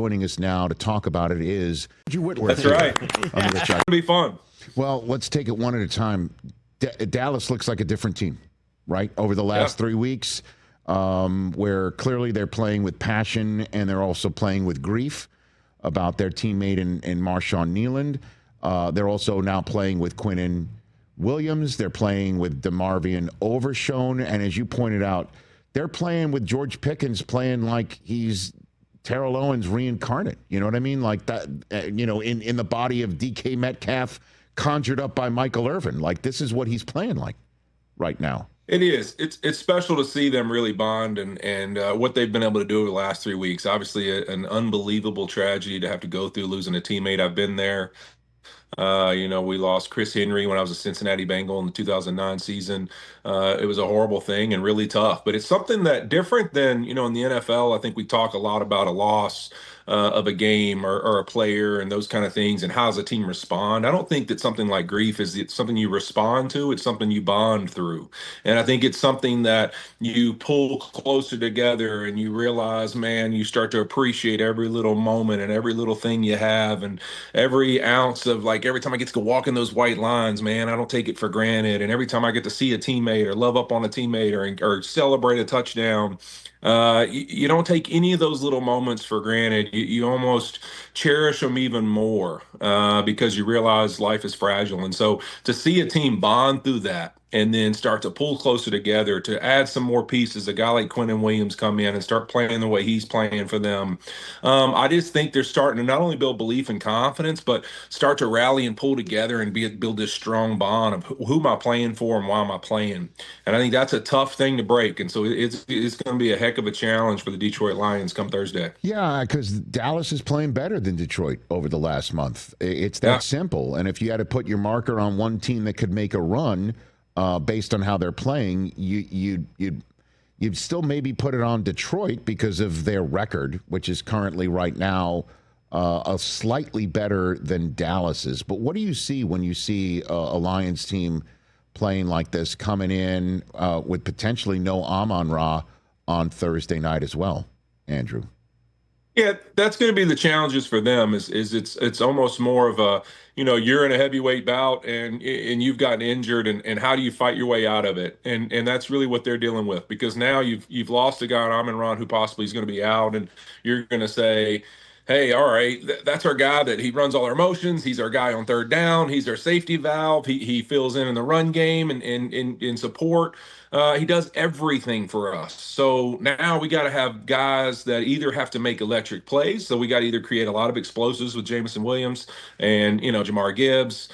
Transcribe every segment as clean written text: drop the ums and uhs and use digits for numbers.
Joining us now to talk about it is Whitworth. That's right. It's going to be fun. Well, let's take it one at a time. Dallas looks like a different team, right? Over the last 3 weeks, where clearly they're playing with passion and they're also playing with grief about their teammate in Marshawn Kneeland. They're also now playing with Quinnen Williams. They're playing with DeMarvion Overshown. And as you pointed out, they're playing with George Pickens playing like he's Terrell Owens reincarnate. You know what I mean? Like that, in the body of DK Metcalf conjured up by Michael Irvin. Like this is what he's playing like right now. It is. It's special to see them really bond and what they've been able to do over the last 3 weeks. Obviously, an unbelievable tragedy to have to go through losing a teammate. I've been there. We lost Chris Henry when I was a Cincinnati Bengal in the 2009 season. It was a horrible thing and really tough, but it's something that different than, in the NFL. I think we talk a lot about a loss of a game or a player and those kind of things and how does a team respond. I don't think that something like grief is something you respond to. It's something you bond through. And I think it's something that you pull closer together and you realize, man, you start to appreciate every little moment and every little thing you have and every ounce of, like, every time I get to walk in those white lines, man, I don't take it for granted. And every time I get to see a teammate or love up on a teammate or celebrate a touchdown, you don't take any of those little moments for granted. You almost cherish them even more because you realize life is fragile. And so to see a team bond through that and then start to pull closer together to add some more pieces, a guy like Quinnen Williams come in and start playing the way he's playing for them. I just think they're starting to not only build belief and confidence, but start to rally and pull together and build this strong bond of who am I playing for and why am I playing. And I think that's a tough thing to break. And so it's going to be a heck of a challenge for the Detroit Lions come Thursday. Yeah, because Dallas is playing better than Detroit over the last month. It's that simple. And if you had to put your marker on one team that could make a run based on how they're playing, you'd still maybe put it on Detroit because of their record, which is currently right now a slightly better than Dallas's. But what do you see when you see a Lions team playing like this, coming in with potentially no Amon-Ra on Thursday night as well, Andrew? Yeah, that's going to be the challenges for them. Is it's almost more of a, you're in a heavyweight bout and you've gotten injured and how do you fight your way out of it? And that's really what they're dealing with, because now you've lost a guy on Amon-Ra who possibly is going to be out, and you're going to say, hey, all right, that's our guy that he runs all our motions. He's our guy on third down. He's our safety valve. He fills in the run game and in support. He does everything for us. So now we got to have guys that either have to make electric plays. So we got to either create a lot of explosives with Jameson Williams and, Jamar Gibbs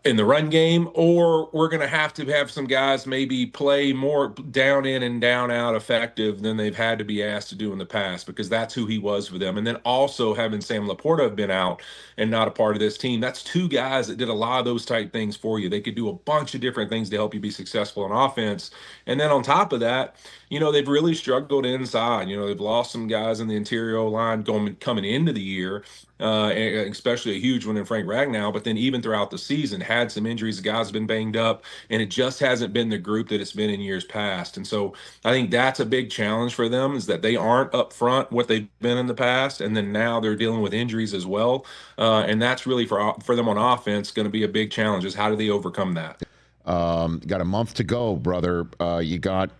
in the run game, or we're going to have some guys maybe play more down in and down out effective than they've had to be asked to do in the past, because that's who he was for them. And then also having Sam Laporta have been out and not a part of this team, that's two guys that did a lot of those type things for you. They could do a bunch of different things to help you be successful on offense. And then on top of that, they've really struggled inside. They've lost some guys in the interior line coming into the year, especially a huge one in Frank Ragnow. But then even throughout the season, had some injuries. The guys have been banged up, and it just hasn't been the group that it's been in years past. And so I think that's a big challenge for them, is that they aren't up front what they've been in the past, and then now they're dealing with injuries as well. And that's really for them on offense going to be a big challenge, is how do they overcome that? Got a month to go, brother. You got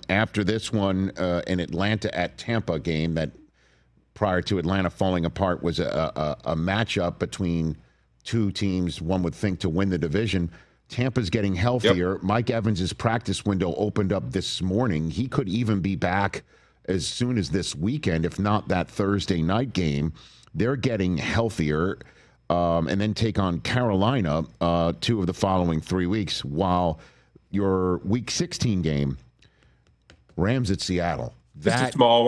after this one an Atlanta at Tampa game that prior to Atlanta falling apart was a matchup between two teams one would think to win the division. Tampa's getting healthier. Yep. Mike Evans' practice window opened up this morning. He could even be back as soon as this weekend, if not that Thursday night game. They're getting healthier. And then take on Carolina 2 of the following 3 weeks, while your Week 16 game, Rams at Seattle. Just a small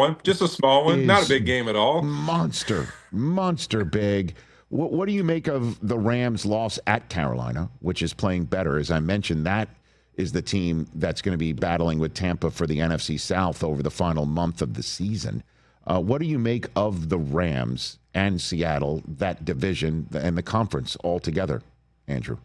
one, not a big game at all. Monster big. What do you make of the Rams' loss at Carolina, which is playing better? As I mentioned, that is the team that's going to be battling with Tampa for the NFC South over the final month of the season. What do you make of the Rams and Seattle, that division and the conference altogether, Andrew?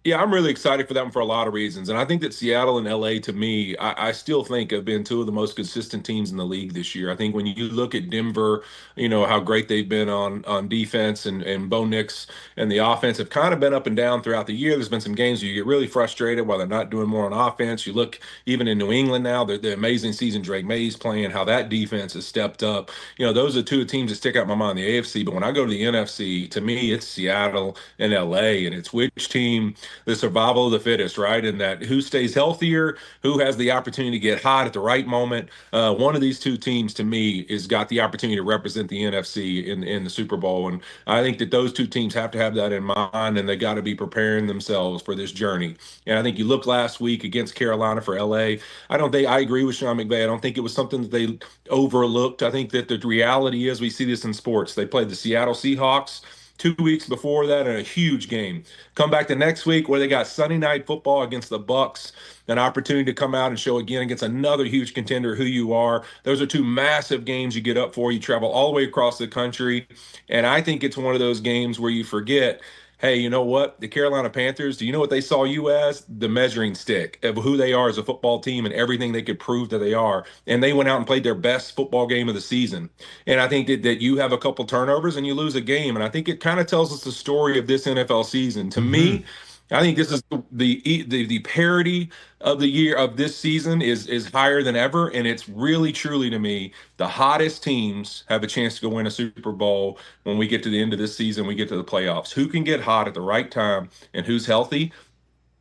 Yeah, I'm really excited for that one for a lot of reasons. And I think that Seattle and LA, to me, I still think have been two of the most consistent teams in the league this year. I think when you look at Denver, how great they've been on defense, and Bo Nix and the offense have kind of been up and down throughout the year. There's been some games where you get really frustrated while they're not doing more on offense. You look even in New England now, the amazing season Drake May's playing, how that defense has stepped up. Those are two teams that stick out in my mind, the AFC. But when I go to the NFC, to me, it's Seattle and LA, and it's which team, the survival of the fittest, right? And that who stays healthier, who has the opportunity to get hot at the right moment. One of these two teams, to me, has got the opportunity to represent the NFC in the Super Bowl, and I think that those two teams have to have that in mind, and they got to be preparing themselves for this journey. And I think you look last week against Carolina for LA. I agree with Sean McVay. I don't think it was something that they overlooked. I think that the reality is we see this in sports. They played the Seattle Seahawks 2 weeks before that in a huge game. Come back the next week where they got Sunday night football against the Bucks, an opportunity to come out and show again against another huge contender who you are. Those are two massive games you get up for. You travel all the way across the country, and I think it's one of those games where you forget, hey, you know what? The Carolina Panthers, do you know what they saw you as? The measuring stick of who they are as a football team and everything they could prove that they are. And they went out and played their best football game of the season. And I think that you have a couple turnovers and you lose a game. And I think it kind of tells us the story of this NFL season. To me, I think this is the parity of the year of this season is higher than ever, and it's really truly to me the hottest teams have a chance to go win a Super Bowl when we get to the end of this season. We get to the playoffs. Who can get hot at the right time and who's healthy?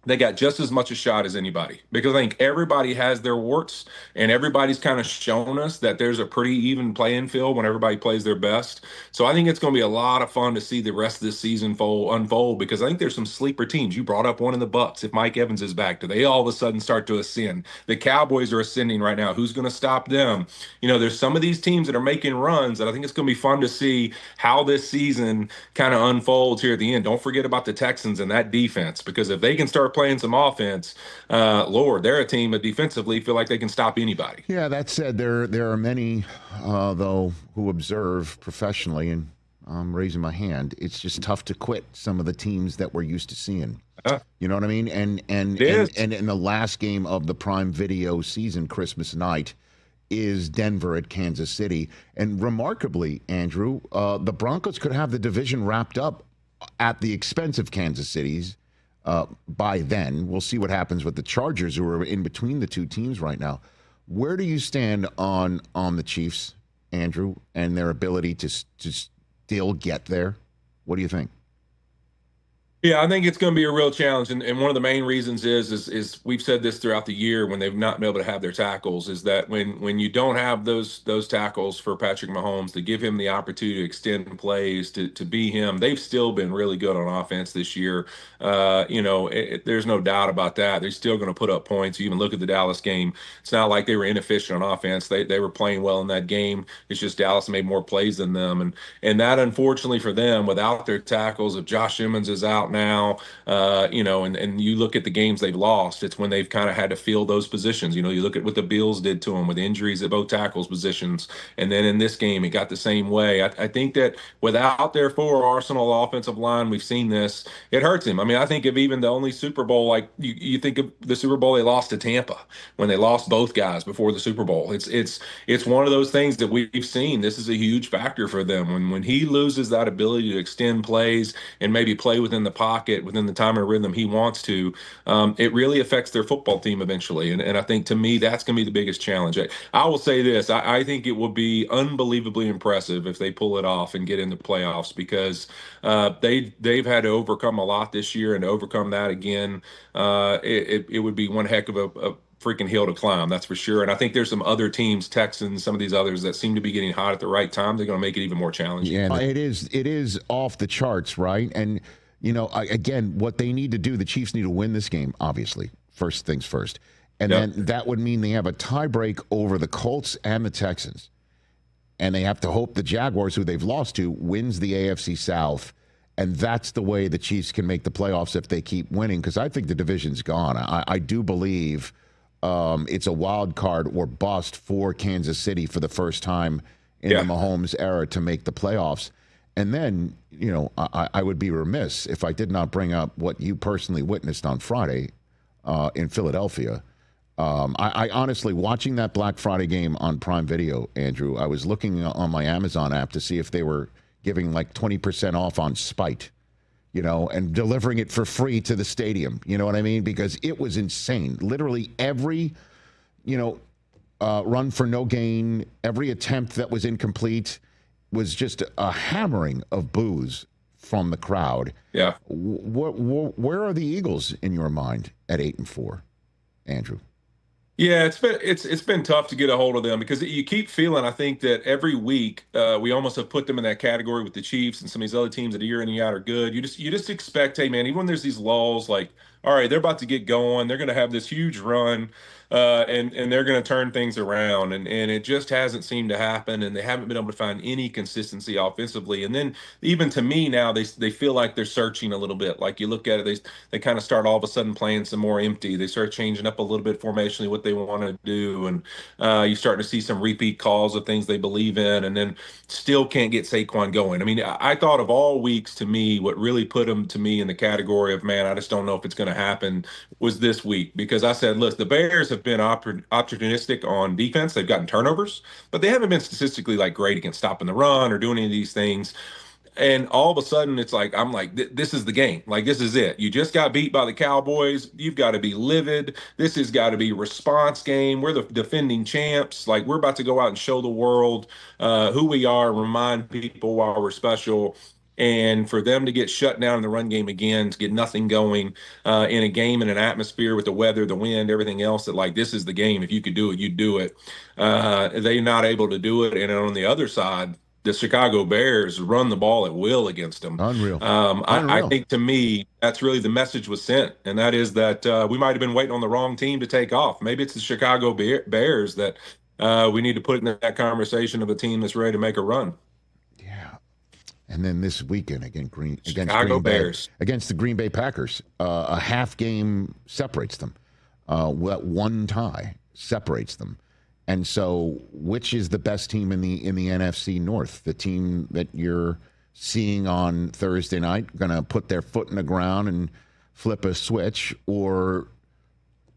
They got just as much a shot as anybody, because I think everybody has their warts, and everybody's kind of shown us that there's a pretty even playing field when everybody plays their best. So I think it's going to be a lot of fun to see the rest of this season unfold, because I think there's some sleeper teams. You brought up one of the Bucks. If Mike Evans is back, do they all of a sudden start to ascend? The Cowboys are ascending right now. Who's going to stop them? There's some of these teams that are making runs that I think it's going to be fun to see how this season kind of unfolds here at the end. Don't forget about the Texans and that defense, because if they can start playing some offense, Lord, they're a team that defensively feel like they can stop anybody. Yeah, that said, there are many, though, who observe professionally, and I'm raising my hand. It's just tough to quit some of the teams that we're used to seeing. You know what I mean? And in the last game of the Prime Video season, Christmas night, is Denver at Kansas City. And remarkably, Andrew, the Broncos could have the division wrapped up at the expense of Kansas City's by then. We'll see what happens with the Chargers, who are in between the two teams right now. Where do you stand on the Chiefs, Andrew, and their ability to still get there? What do you think? Yeah, I think it's going to be a real challenge, and one of the main reasons is we've said this throughout the year when they've not been able to have their tackles, is that when you don't have those tackles for Patrick Mahomes to give him the opportunity to extend plays to be him, they've still been really good on offense this year. There's no doubt about that. They're still going to put up points. You even look at the Dallas game; it's not like they were inefficient on offense. They were playing well in that game. It's just Dallas made more plays than them, and that, unfortunately for them, without their tackles, if Josh Emmons is out now, and you look at the games they've lost, it's when they've kind of had to fill those positions. You look at what the Bills did to them with injuries at both tackles positions, and then in this game, it got the same way. I think that without their full Arsenal offensive line, we've seen this. It hurts him. I mean, I think of even the only Super Bowl, like you think of the Super Bowl they lost to Tampa, when they lost both guys before the Super Bowl. It's one of those things that we've seen. This is a huge factor for them. When he loses that ability to extend plays and maybe play within the pocket, within the time and rhythm he wants to, it really affects their football team eventually. And I think, to me, that's going to be the biggest challenge. I will say this: I think it will be unbelievably impressive if they pull it off and get in the playoffs, because they've had to overcome a lot this year, and to overcome that again, it would be one heck of a freaking hill to climb, that's for sure. And I think there's some other teams, Texans, some of these others, that seem to be getting hot at the right time. They're going to make it even more challenging. Yeah, it is off the charts, right? And again, what they need to do, the Chiefs need to win this game, obviously, first things first. And then that would mean they have a tiebreak over the Colts and the Texans. And they have to hope the Jaguars, who they've lost to, wins the AFC South. And that's the way the Chiefs can make the playoffs if they keep winning, because I think the division's gone. I do believe it's a wild card or bust for Kansas City for the first time in the Mahomes era to make the playoffs. And then, I would be remiss if I did not bring up what you personally witnessed on Friday in Philadelphia. I honestly, watching that Black Friday game on Prime Video, Andrew, I was looking on my Amazon app to see if they were giving like 20% off on Spite, and delivering it for free to the stadium. You know what I mean? Because it was insane. Literally every, run for no gain, every attempt that was incomplete was just a hammering of boos from the crowd. Yeah. Where are the Eagles in your mind at 8-4, Andrew? Yeah, it's been tough to get a hold of them because you keep feeling. I think that every week we almost have put them in that category with the Chiefs and some of these other teams that year in and year out are good. You just expect, hey man, even when there's these lulls, like all right, they're about to get going, they're going to have this huge run, and they're going to turn things around, and it just hasn't seemed to happen, and they haven't been able to find any consistency offensively. And then even to me now, they feel like they're searching a little bit. Like you look at it, they kind of start all of a sudden playing some more empty. They start changing up a little bit formationally what they want to do, and you're starting to see some repeat calls of things they believe in, and then still can't get Saquon going. I mean, I thought of all weeks, to me, what really put them to me in the category of, man, I just don't know if it's going to happen, was this week, because I said, look, the Bears have been opportunistic on defense. They've gotten turnovers, but they haven't been statistically like great against stopping the run or doing any of these things. And all of a sudden, it's like, I'm like, this is the game. Like, this is it. You just got beat by the Cowboys. You've got to be livid. This has got to be response game. We're the defending champs. Like, we're about to go out and show the world who we are, remind people why we're special. And for them to get shut down in the run game again, to get nothing going in a game, in an atmosphere with the weather, the wind, everything else, that like, this is the game. If you could do it, you'd do it. They're not able to do it. And on the other side, the Chicago Bears run the ball at will against them. Unreal. I think, to me, that's really the message was sent, and that is that we might have been waiting on the wrong team to take off. Maybe it's the Chicago Bears that we need to put in that conversation of a team that's ready to make a run. Yeah. And then this weekend against Green Bears Bay, against the Green Bay Packers, a half game separates them. One tie separates them. And so, which is the best team in the NFC North? The team that you're seeing on Thursday night, going to put their foot in the ground and flip a switch, or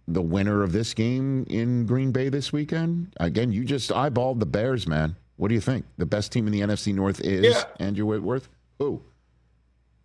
the winner of this game in Green Bay this weekend? Again, you just eyeballed the Bears, man. What do you think? The best team in the NFC North is Andrew Whitworth? Who?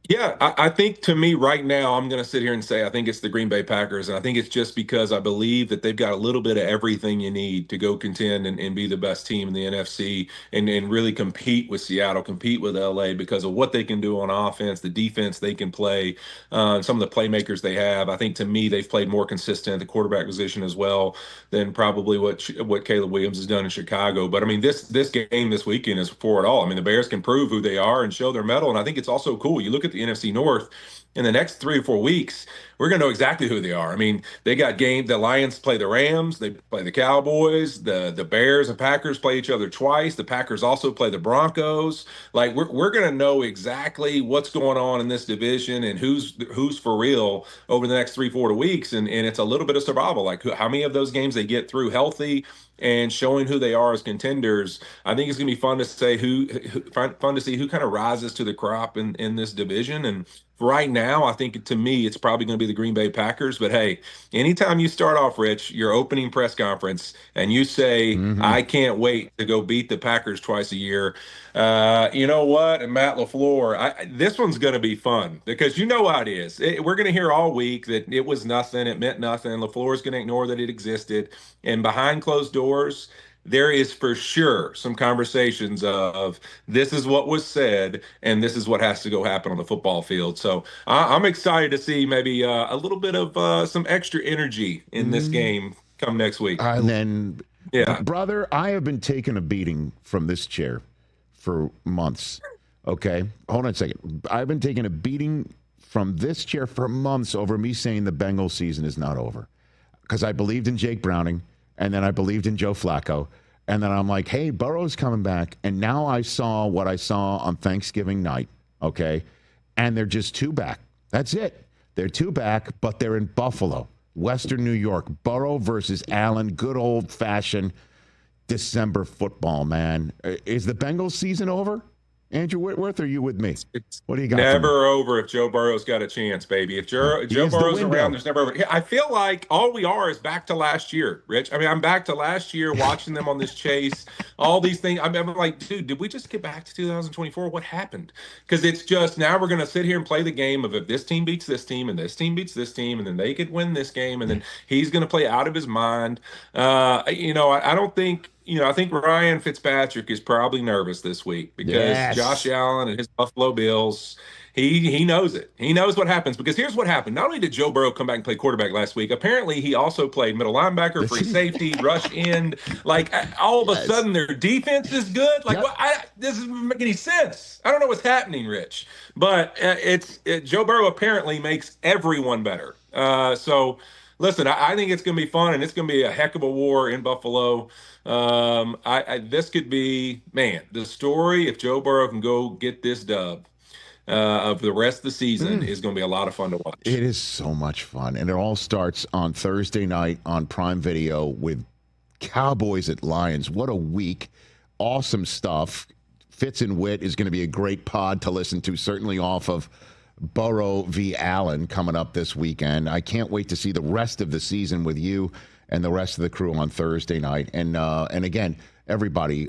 Yeah, I think, to me right now, I'm going to sit here and say I think it's the Green Bay Packers, and I think it's just because I believe that they've got a little bit of everything you need to go contend and be the best team in the NFC, and really compete with Seattle, compete with LA, because of what they can do on offense, the defense they can play, some of the playmakers they have. I think, to me, they've played more consistent at the quarterback position as well than probably what Caleb Williams has done in Chicago. But I mean, this game this weekend is for it all. I mean, the Bears can prove who they are and show their mettle, and I think it's also cool. You look at the NFC North in the next 3 or 4 weeks, we're going to know exactly who they are. I mean, they got the Lions play the Rams, they play the Cowboys, the Bears and Packers play each other twice. The Packers also play the Broncos. Like, we're going to know exactly what's going on in this division and who's for real over the next 3-4 weeks. And it's a little bit of survival, like how many of those games they get through healthy and showing who they are as contenders. I think it's going to be fun to say fun to see who kind of rises to the crop in this division. And right now, I think, to me, it's probably going to be the Green Bay Packers. But hey, anytime you start off, Rich, your opening press conference, and you say, I can't wait to go beat the Packers twice a year, you know what? And Matt LaFleur, this one's going to be fun, because you know how it is. We're going to hear all week that it was nothing, it meant nothing. LaFleur's going to ignore that it existed. And behind closed doors, there is for sure some conversations of, this is what was said and this is what has to go happen on the football field. So I'm excited to see maybe a little bit of some extra energy in this game come next week. And then, brother, I have been taking a beating from this chair for months. Okay, hold on a second. I've been taking a beating from this chair for months over me saying the Bengals season is not over, because I believed in Jake Browning. And then I believed in Joe Flacco. And then I'm like, hey, Burrow's coming back. And now I saw what I saw on Thanksgiving night, okay? And they're just 2 back. That's it. They're 2 back, but they're in Buffalo, Western New York. Burrow versus Allen, good old-fashioned December football, man. Is the Bengals season over? Andrew Whitworth, or are you with me? It's What do you got? never over if Joe Burrow's got a chance, baby. If Joe Burrow's around, there's never over. I feel like all we are is back to last year, Rich. I mean, I'm back to last year watching them on this chase, all these things. I'm like, dude, did we just get back to 2024? What happened? Because it's just now we're going to sit here and play the game of if this team beats this team and this team beats this team, and then they could win this game, and then he's going to play out of his mind. I don't think. I think Ryan Fitzpatrick is probably nervous this week because Josh Allen and his Buffalo Bills, he knows it. He knows what happens because here's what happened. Not only did Joe Burrow come back and play quarterback last week, apparently he also played middle linebacker, free safety, rush end. Like all of a sudden their defense is good. Like this doesn't make any sense. I don't know what's happening, Rich. But Joe Burrow apparently makes everyone better. So listen, I think it's going to be fun, and it's going to be a heck of a war in Buffalo. This could be, man, the story, if Joe Burrow can go get this dub of the rest of the season, is going to be a lot of fun to watch. It is so much fun, and it all starts on Thursday night on Prime Video with Cowboys at Lions. What a week. Awesome stuff. Fitz and Wit is going to be a great pod to listen to, certainly off of Burrow v. Allen coming up this weekend. I can't wait to see the rest of the season with you and the rest of the crew on Thursday night. And again, everybody,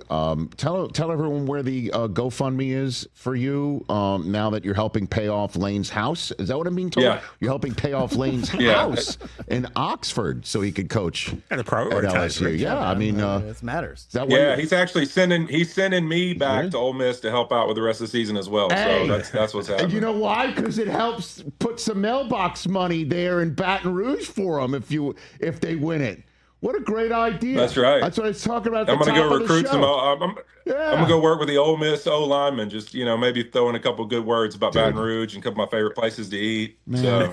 tell everyone where the GoFundMe is for you now that you're helping pay off Lane's house. Is that what I'm being told? Yeah. You're helping pay off Lane's house in Oxford so he could coach at LSU. Yeah, I mean, this matters. He's actually sending me back to Ole Miss to help out with the rest of the season as well. Hey. So that's what's happening. And you know why? Because it helps put some mailbox money there in Baton Rouge for them if they win it. What a great idea. That's right. That's what I was talking about. I'm going to go recruit some. I'm going to go work with the Ole Miss O linemen. Just maybe throw in a couple good words about Baton Rouge and a couple of my favorite places to eat. So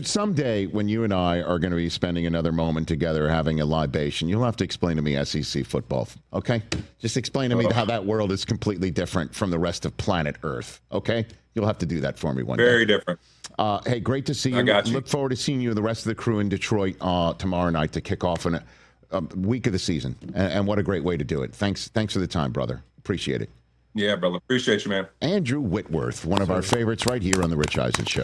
someday when you and I are going to be spending another moment together having a libation, you'll have to explain to me SEC football. Okay, just explain to me how that world is completely different from the rest of planet Earth. Okay, you'll have to do that for me one day. Very different. Hey, great to see you. I got you. Look forward to seeing you and the rest of the crew in Detroit tomorrow night to kick off a week of the season. And what a great way to do it. Thanks for the time, brother. Appreciate it. Yeah, brother. Appreciate you, man. Andrew Whitworth, one of our favorites right here on The Rich Eisen Show.